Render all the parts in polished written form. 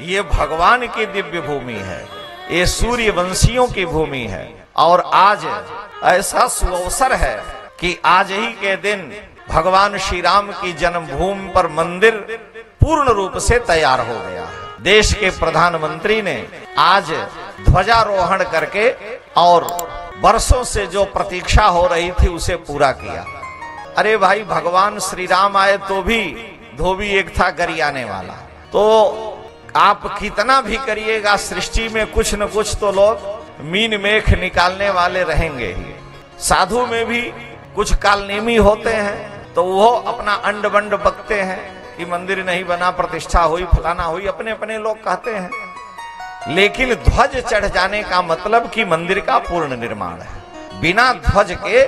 ये भगवान की दिव्य भूमि है, ये सूर्यवंशियों की भूमि है। और आज ऐसा सुअवसर है कि आज ही के दिन भगवान श्री राम की जन्मभूमि पर मंदिर पूर्ण रूप से तैयार हो गया है। देश के प्रधानमंत्री ने आज ध्वजारोहण करके और वर्षों से जो प्रतीक्षा हो रही थी उसे पूरा किया। अरे भाई, भगवान श्री राम आए तो भी धोबी एक था गरियाने वाला। तो आप कितना भी करिएगा, सृष्टि में कुछ न कुछ तो लोग मीन मेख निकालने वाले रहेंगे ही। साधु में भी कुछ कालनेमी होते हैं, तो वो अपना अंड बंड बकते हैं कि मंदिर नहीं बना, प्रतिष्ठा हुई, फलाना हुई, अपने अपने लोग कहते हैं। लेकिन ध्वज चढ़ जाने का मतलब कि मंदिर का पूर्ण निर्माण है, बिना ध्वज के।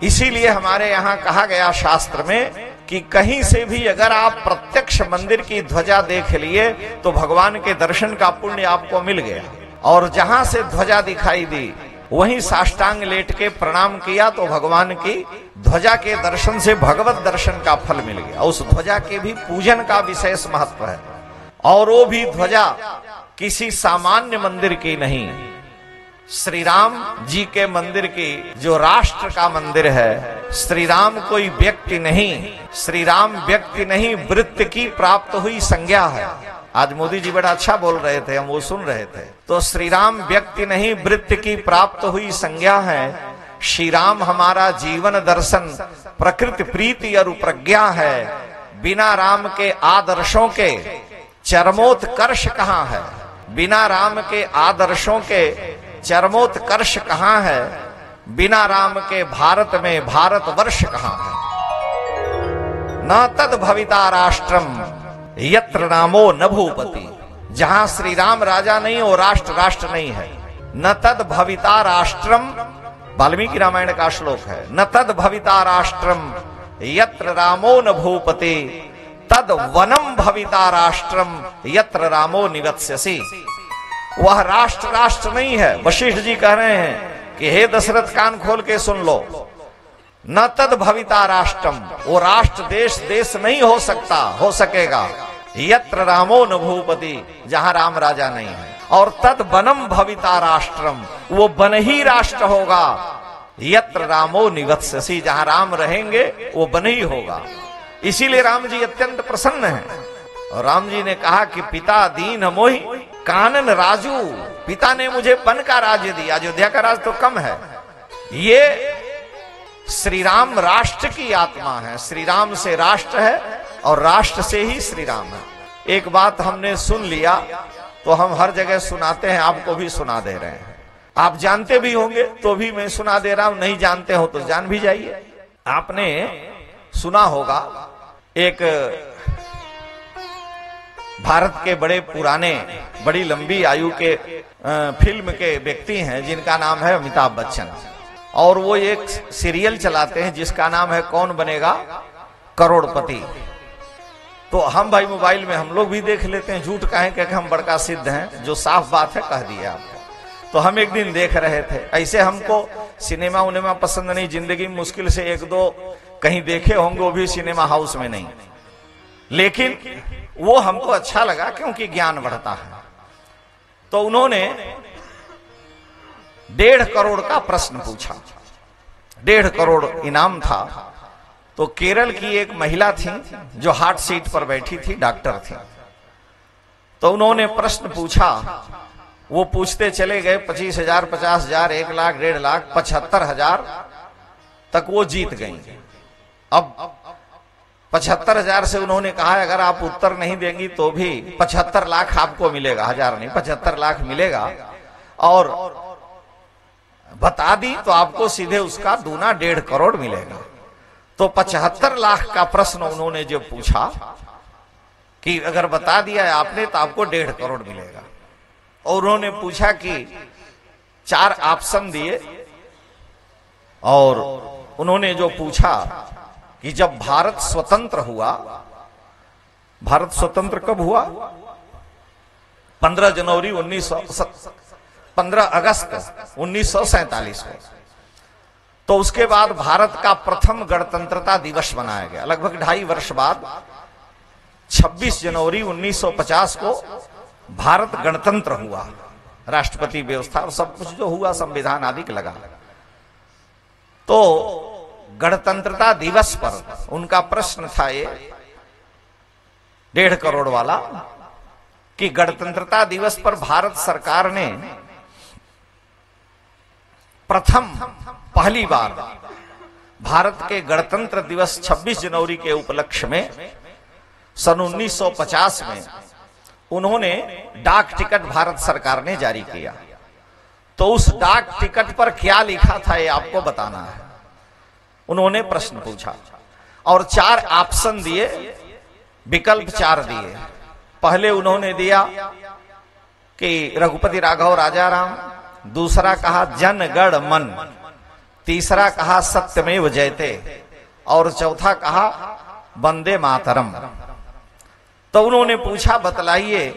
इसीलिए हमारे यहाँ कहा गया शास्त्र में कि कहीं से भी अगर आप प्रत्यक्ष मंदिर की ध्वजा देख लिए तो भगवान के दर्शन का पुण्य आपको मिल गया। और जहां से ध्वजा दिखाई दी वहीं साष्टांग लेट के प्रणाम किया तो भगवान की ध्वजा के दर्शन से भगवत दर्शन का फल मिल गया। उस ध्वजा के भी पूजन का विशेष महत्व है। और वो भी ध्वजा किसी सामान्य मंदिर की नहीं, श्री राम जी के मंदिर की, जो राष्ट्र का मंदिर है। श्री राम कोई व्यक्ति नहीं, श्री राम व्यक्ति नहीं, वृत्त की प्राप्त हुई संज्ञा है। आज मोदी जी बड़ा अच्छा बोल रहे थे, हम वो सुन रहे थे। तो श्री राम व्यक्ति नहीं, वृत्त की प्राप्त हुई संज्ञा है। श्री राम हमारा जीवन दर्शन, प्रकृति प्रीति और प्रज्ञा है। बिना राम के आदर्शों के चरमोत्कर्ष कहाँ है? बिना राम के आदर्शों के चरमोत्कर्ष कहाँ है? बिना राम के भारत में भारतवर्ष कहाँ है? न तद भविता राष्ट्रम यत्र रामो न भूपति। जहां श्री राम राजा नहीं हो, राष्ट्र राष्ट्र नहीं है। न तद भविता राष्ट्रम, वाल्मीकि रामायण का श्लोक है। न तद भविता राष्ट्रम यत्र रामो न भूपति, तद वनम भविता राष्ट्रम यत्र रामो निवत्स्यसि। वह राष्ट्र राष्ट्र नहीं है। वशिष्ठ जी कह रहे हैं कि हे दशरथ, कान खोल के सुन लो। न तद भविता राष्ट्रम, वो राष्ट्र देश देश नहीं हो सकता, हो सकेगा यत्र रामो न भूपति, जहां राम राजा नहीं है। और तद वनम भविता राष्ट्रम, वो वन ही राष्ट्र होगा यत्र रामो निवत्स्यसि, जहां राम रहेंगे वो वन ही होगा। इसीलिए राम जी अत्यंत प्रसन्न हैं। और राम जी ने कहा कि पिता दीन मोहि कानन राजू, पिता ने मुझे वन का राज्य दिया, अयोध्या का राज तो कम है। ये श्री राम राष्ट्र की आत्मा है। श्री राम से राष्ट्र है और राष्ट्र से ही श्री राम है। एक बात हमने सुन लिया तो हम हर जगह सुनाते हैं, आपको भी सुना दे रहे हैं। आप जानते भी होंगे तो भी मैं सुना दे रहा हूं, नहीं जानते हो तो जान भी जाइए। आपने सुना होगा एक भारत के बड़े पुराने, बड़ी लंबी आयु के फिल्म के व्यक्ति हैं जिनका नाम है अमिताभ बच्चन। और वो एक सीरियल चलाते हैं जिसका नाम है कौन बनेगा करोड़पति। तो हम भाई मोबाइल में हम लोग भी देख लेते हैं, झूठ कहें कि हम बड़का सिद्ध हैं, जो साफ बात है कह दिया आपको। तो हम एक दिन देख रहे थे। ऐसे हमको सिनेमा उनेमा पसंद नहीं, जिंदगी में मुश्किल से एक दो कहीं देखे होंगे, वो भी सिनेमा हाउस में नहीं। लेकिन वो हमको अच्छा लगा क्योंकि ज्ञान बढ़ता है। तो उन्होंने 1.5 करोड़ का प्रश्न पूछा, 1.5 करोड़ इनाम था। तो केरल की एक महिला थी जो हार्ट सीट पर बैठी थी, डॉक्टर थी। तो उन्होंने प्रश्न पूछा, वो पूछते चले गए। 25,000, 50,000, 1 लाख, 1.5 लाख, 75,000 तक वो जीत गई। अब 75,000 से उन्होंने कहा अगर आप उत्तर नहीं देंगी तो भी 75 लाख आपको मिलेगा, 1000 नहीं, 75 लाख मिलेगा। और बता दी तो आपको सीधे उसका दूना 1.5 करोड़ मिलेगा। तो 75 लाख का प्रश्न उन्होंने जो पूछा कि अगर बता दिया आपने तो आपको 1.5 करोड़ मिलेगा। और उन्होंने पूछा कि 4 ऑप्शन दिए। और उन्होंने जो पूछा कि जब भारत स्वतंत्र हुआ, भारत स्वतंत्र कब हुआ? 15 जनवरी 15 अगस्त 1947 को। तो उसके बाद भारत का प्रथम गणतंत्रता दिवस मनाया गया। लगभग 2.5 वर्ष बाद 26 जनवरी 1950 को भारत गणतंत्र हुआ, राष्ट्रपति व्यवस्था और सब कुछ जो हुआ, संविधान आदि लगा। तो गणतंत्रता दिवस पर उनका प्रश्न था ये 1.5 करोड़ वाला कि गणतंत्रता दिवस पर भारत सरकार ने पहली बार भारत के गणतंत्र दिवस 26 जनवरी के उपलक्ष्य में सन 1950 में उन्होंने डाक टिकट भारत सरकार ने जारी किया। तो उस डाक टिकट पर क्या लिखा था ये आपको बताना है। उन्होंने प्रश्न पूछा और 4 ऑप्शन दिए, विकल्प 4 दिए। पहले उन्होंने दिया कि रघुपति राघव राजाराम, दूसरा कहा जन गण मन, तीसरा कहा सत्यमेव जयते और चौथा कहा वंदे मातरम। तो उन्होंने पूछा बतलाइए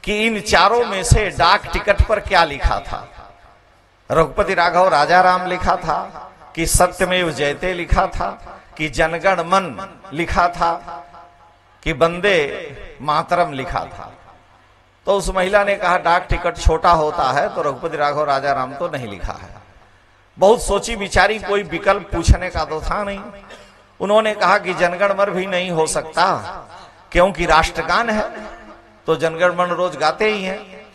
कि इन चारों में से डाक टिकट पर क्या लिखा था। रघुपति राघव राजाराम लिखा था कि सत्यमेव जयते लिखा था कि जनगण मन लिखा था कि वंदे मातरम लिखा था। तो उस महिला ने कहा डाक टिकट छोटा होता है तो रघुपति राघव राजाराम तो नहीं लिखा है। बहुत सोची विचारी, कोई विकल्प पूछने का तो था नहीं। उन्होंने कहा कि जनगण मन भी नहीं हो सकता क्योंकि राष्ट्रगान है, तो जनगण मन रोज गाते ही हैं।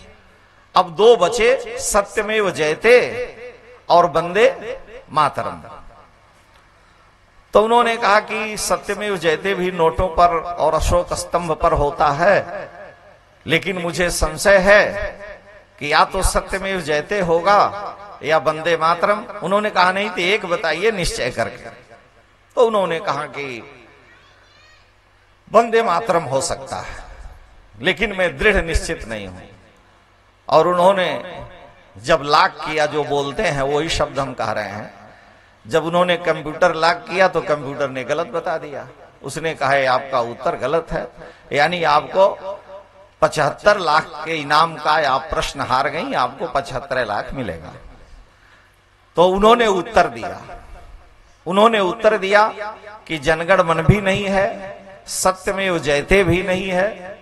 अब 2 बचे, सत्यमेव जयते और वंदे मातरम। तो उन्होंने कहा कि सत्यमेव जयते भी नोटों पर और अशोक स्तंभ पर होता है, लेकिन मुझे संशय है कि या तो सत्यमेव जयते होगा या वंदे मातरम। उन्होंने कहा नहीं तो एक बताइए निश्चय करके। तो उन्होंने कहा कि वंदे मातरम हो सकता है, लेकिन मैं दृढ़ निश्चित नहीं हूं। और उन्होंने जब लॉक किया, जो बोलते हैं वही शब्द हम कह रहे हैं, जब उन्होंने कंप्यूटर लॉक किया तो कंप्यूटर ने गलत बता दिया। उसने कहा आपका उत्तर गलत है, यानी आपको 75 लाख के इनाम का आप प्रश्न हार गई, आपको 75 लाख मिलेगा। तो उन्होंने उत्तर दिया कि जनगण मन भी नहीं है, सत्यमेव जयते भी नहीं है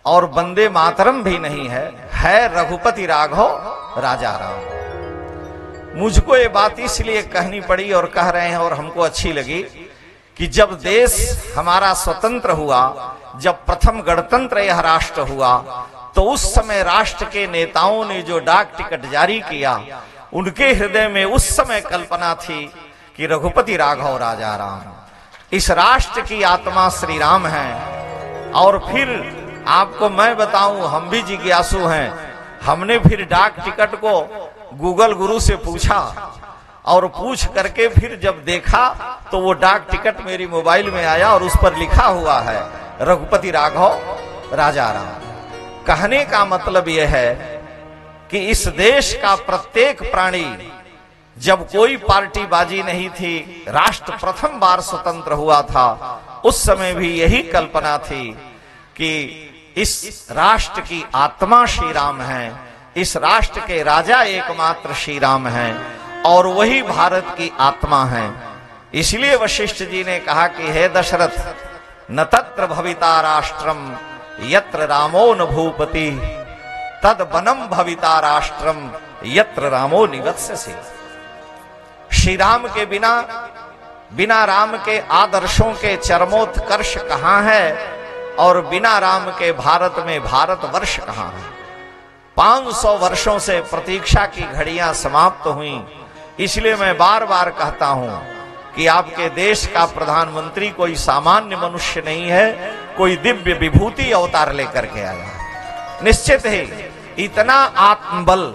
और वंदे मातरम भी नहीं है रघुपति राघव राजाराम। मुझको ये बात इसलिए कहनी पड़ी और कह रहे हैं और हमको अच्छी लगी कि जब देश हमारा स्वतंत्र हुआ, जब प्रथम गणतंत्र यह राष्ट्र हुआ, तो उस समय राष्ट्र के नेताओं ने जो डाक टिकट जारी किया, उनके हृदय में उस समय कल्पना थी कि रघुपति राघव राजाराम इस राष्ट्र की आत्मा श्री राम है। और फिर आपको मैं बताऊं, हम भी जिज्ञासु हैं, हमने फिर डाक टिकट को गूगल गुरु से पूछा और पूछ करके फिर जब देखा तो वो डाक टिकट मेरी मोबाइल में आया और उस पर लिखा हुआ है रघुपति राघव राजाराम। कहने का मतलब यह है कि इस देश का प्रत्येक प्राणी, जब कोई पार्टीबाजी नहीं थी, राष्ट्र प्रथम बार स्वतंत्र हुआ था, उस समय भी यही कल्पना थी कि इस राष्ट्र की आत्मा श्री राम है, इस राष्ट्र के राजा एकमात्र श्री राम हैं और वही भारत की आत्मा है। इसलिए वशिष्ठ जी ने कहा कि हे दशरथ, न तत्र भविता राष्ट्रम यत्र रामो न भूपति, तद वनम भविता राष्ट्रम यत्र रामो निवत्स्यसि। श्री राम के बिना राम के आदर्शों के चरमोत्कर्ष कहां है और बिना राम के भारत में भारतवर्ष कहां है। 500 वर्षों से प्रतीक्षा की घड़ियां समाप्त हुई। इसलिए मैं बार बार कहता हूं कि आपके देश का प्रधानमंत्री कोई सामान्य मनुष्य नहीं है, कोई दिव्य विभूति अवतार लेकर के आया। निश्चित ही इतना आत्मबल,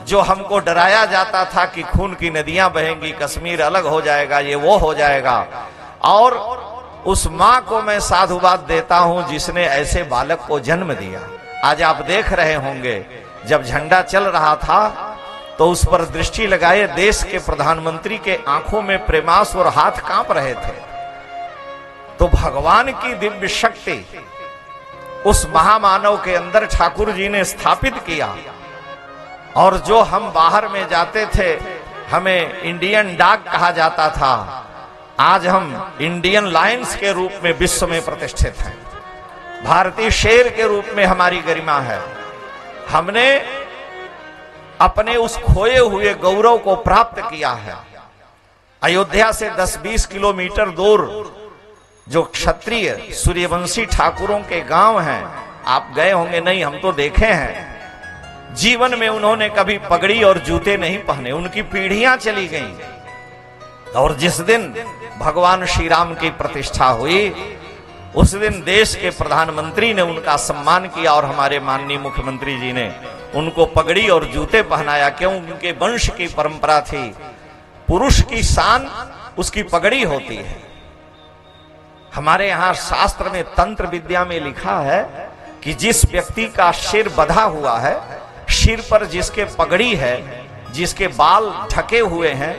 जो हमको डराया जाता था कि खून की नदियां बहेंगी, कश्मीर अलग हो जाएगा, ये वो हो जाएगा, और उस मां को मैं साधुवाद देता हूं जिसने ऐसे बालक को जन्म दिया। आज आप देख रहे होंगे जब झंडा चल रहा था तो उस पर दृष्टि लगाए देश के प्रधानमंत्री के आंखों में प्रेमास और हाथ कांप रहे थे। तो भगवान की दिव्य शक्ति उस महामानव के अंदर ठाकुर जी ने स्थापित किया। और जो हम बाहर में जाते थे हमें इंडियन डॉग कहा जाता था, आज हम इंडियन लायंस के रूप में विश्व में प्रतिष्ठित हैं। भारतीय शेर के रूप में हमारी गरिमा है। हमने अपने उस खोए हुए गौरव को प्राप्त किया है। अयोध्या से 10-20 किलोमीटर दूर जो क्षत्रिय सूर्यवंशी ठाकुरों के गांव हैं, आप गए होंगे, नहीं हम तो देखे हैं। जीवन में उन्होंने कभी पगड़ी और जूते नहीं पहने, उनकी पीढ़ियां चली गईं। और जिस दिन भगवान श्री राम की प्रतिष्ठा हुई, उस दिन देश के प्रधानमंत्री ने उनका सम्मान किया और हमारे माननीय मुख्यमंत्री जी ने उनको पगड़ी और जूते पहनाया। क्यों? उनके वंश की परंपरा थी। पुरुष की शान उसकी पगड़ी होती है। हमारे यहां शास्त्र में, तंत्र विद्या में लिखा है कि जिस व्यक्ति का सिर बंधा हुआ है, सिर पर जिसके पगड़ी है, जिसके बाल ढके हुए हैं,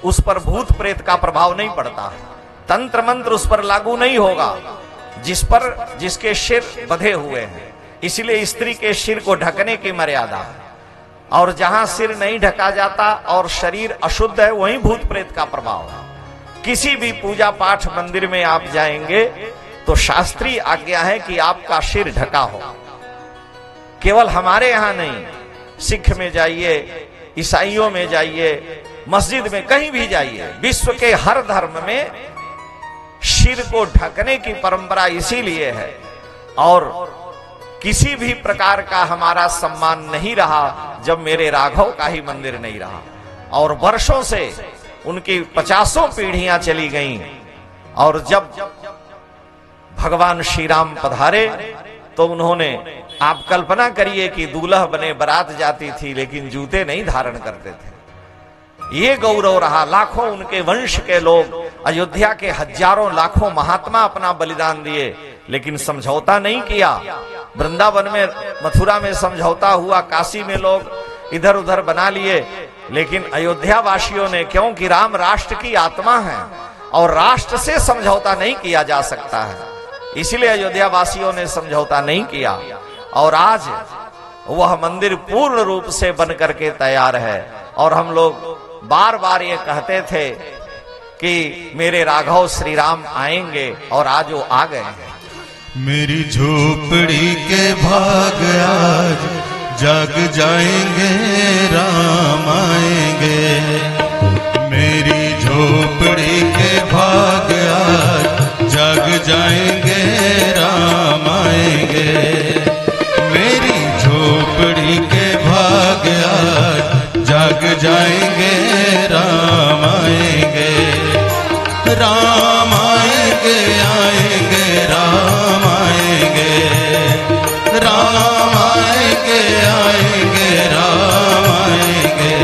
उस पर भूत प्रेत का प्रभाव नहीं पड़ता है, तंत्र मंत्र उस पर लागू नहीं होगा जिसके सिर बंधे हुए हैं। इसलिए स्त्री के सिर को ढकने की मर्यादा है, और जहां सिर नहीं ढका जाता और शरीर अशुद्ध है, वहीं भूत प्रेत का प्रभाव है। किसी भी पूजा पाठ मंदिर में आप जाएंगे तो शास्त्रीय आज्ञा है कि आपका सिर ढका हो। केवल हमारे यहां नहीं, सिख में जाइए, ईसाइयों में जाइए, मस्जिद में कहीं भी जाइए, विश्व के हर धर्म में सिर को ढकने की परंपरा इसीलिए है। और किसी भी प्रकार का हमारा सम्मान नहीं रहा जब मेरे राघव का ही मंदिर नहीं रहा। और वर्षों से उनकी 50 पीढ़ियां चली गईं, और जब भगवान श्री राम पधारे तो उन्होंने, आप कल्पना करिए कि दूल्हा बने बारात जाती थी लेकिन जूते नहीं धारण करते थे। ये गौरव रहा। लाखों उनके वंश के लोग, अयोध्या के हजारों लाखों महात्मा अपना बलिदान दिए, लेकिन समझौता नहीं किया। वृंदावन में, मथुरा में समझौता हुआ, काशी में लोग इधर उधर बना लिए, लेकिन अयोध्या वासियों ने, क्योंकि राम राष्ट्र की आत्मा है और राष्ट्र से समझौता नहीं किया जा सकता है, इसलिए अयोध्या वासियों ने समझौता नहीं किया। और आज वह मंदिर पूर्ण रूप से बन करके तैयार है। और हम लोग बार बार ये कहते थे कि मेरे राघव श्री राम आएंगे, और आज वो आ गए हैं। मेरी झोपड़ी के भाग आज जाग जाएंगे, राम आएंगे। मेरी झोपड़ी के भाग आज जाग जाएंगे, राम आएंगे। मेरी झोपड़ी के भाग आज जाग जाएंगे, राम आएंगे। राम आएंगे, आएंगे, राम आएंगे। राम आएंगे, आएंगे, राम आएंगे।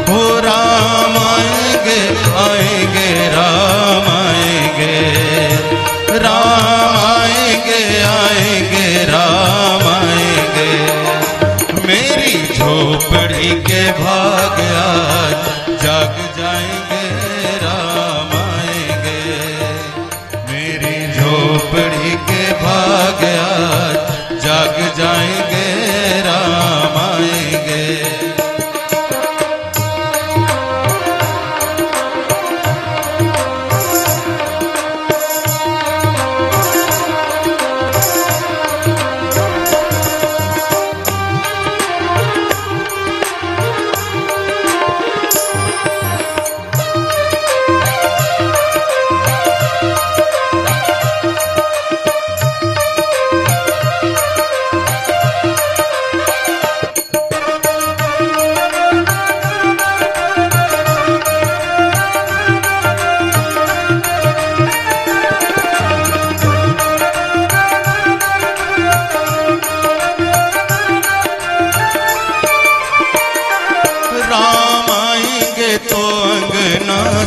हो राम आएंगे, आएंगे, राम आएंगे। राम आएंगे, आएंगे, राम आएंगे। मेरी झोपड़ी के भाग आज जाग जाएंगे, राम आएंगे। मेरी झोपड़ी के भाग आज जाग जाएंगे, राम आएंगे।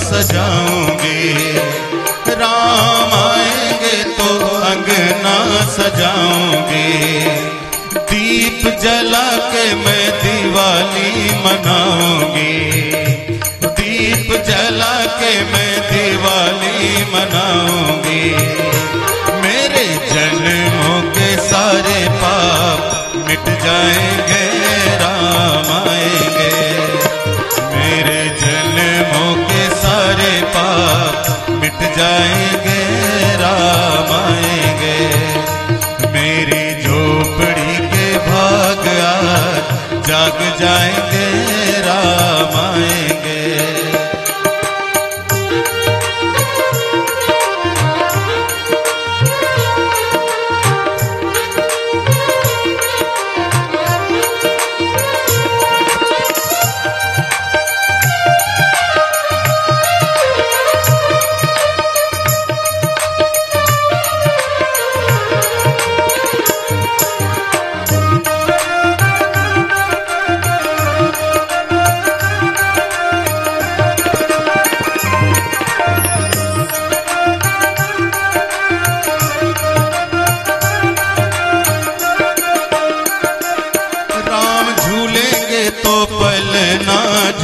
सजाऊंगी, राम आएंगे तो अंगना सजाऊंगी। दीप जला के मैं दिवाली मनाऊंगी। दीप जला के मैं दिवाली मनाऊंगी। मेरे जन्मों के सारे पाप मिट जाएंगे, राम आएंगे। मेरे जन्मों के सारे पाप मिट जाएंगे, राम आएंगे। जाग जाएंगे, राम आएंगे।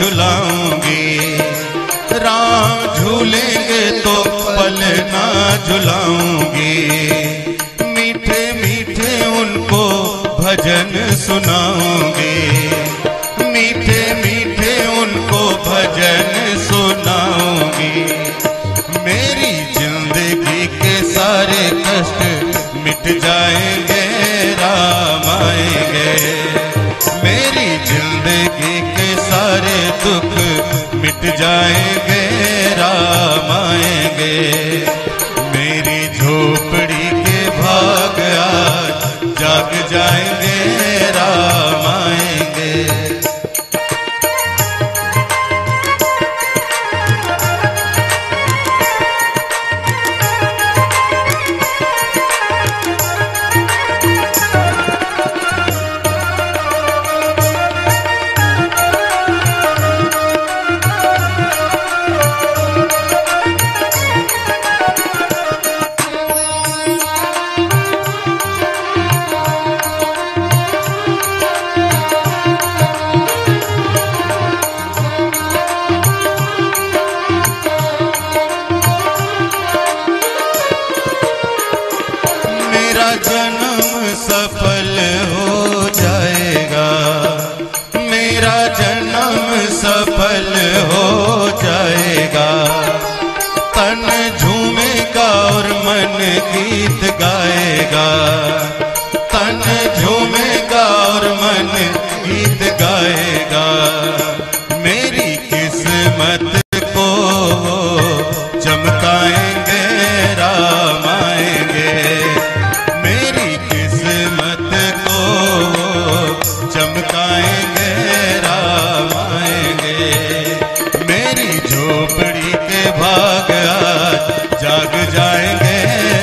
झुलाऊंगी, राम झूलेंगे तो पल ना झुलाऊंगी। मीठे मीठे उनको भजन सुनाऊंगी, मीठे मीठे उनको भजन सुनाऊंगी। मेरी जिंदगी के सारे कष्ट मिट जाएंगे, राम आएंगे। मेरी जिंदगी के सारे दुख मिट जाएंगे, राम आएंगे। मेरी झोपड़ी के भाग आज जाग जाएंगे, राम आएंगे। जन्म सफल हो जाएगा, मेरा जन्म सफल हो जाएगा। तन झूमेगा और मन गीत गाएगा, तन झूमेगा और मन गीत गाएगा। मेरी किस्मत को चमकाएंगे, राम आएंगे। चमकाएंगे, राम आएंगे। मेरी झोपड़ी के भाग आज जाग जाएंगे,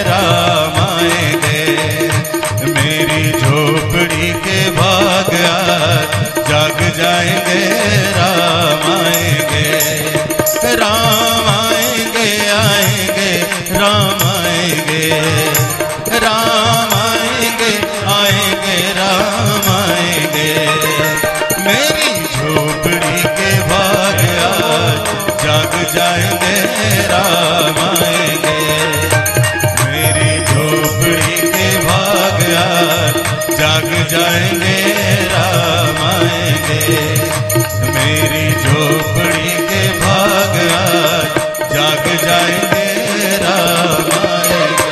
राम आएंगे। मेरी झोपड़ी के भाग आज जाग जाएंगे, राम आएंगे। राम आएंगे, आएंगे, राम आएंगे। राम आएंगे, आएंगे, राम आएंगे। मेरी झोपड़ी के भाग आज जाग जाएंगे, राम आएंगे। मेरी झोपड़ी के भाग आज जाग जाएंगे, राम आएंगे। मेरी झोपड़ी के भाग आज जाग जाएंगे, राम आएंगे।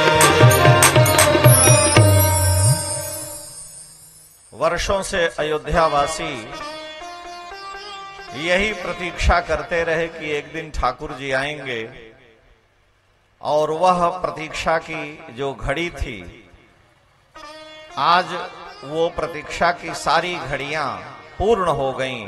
वर्षों से अयोध्यावासी यही प्रतीक्षा करते रहे कि एक दिन ठाकुर जी आएंगे, और वह प्रतीक्षा की जो घड़ी थी, आज वो प्रतीक्षा की सारी घड़ियां पूर्ण हो गईं।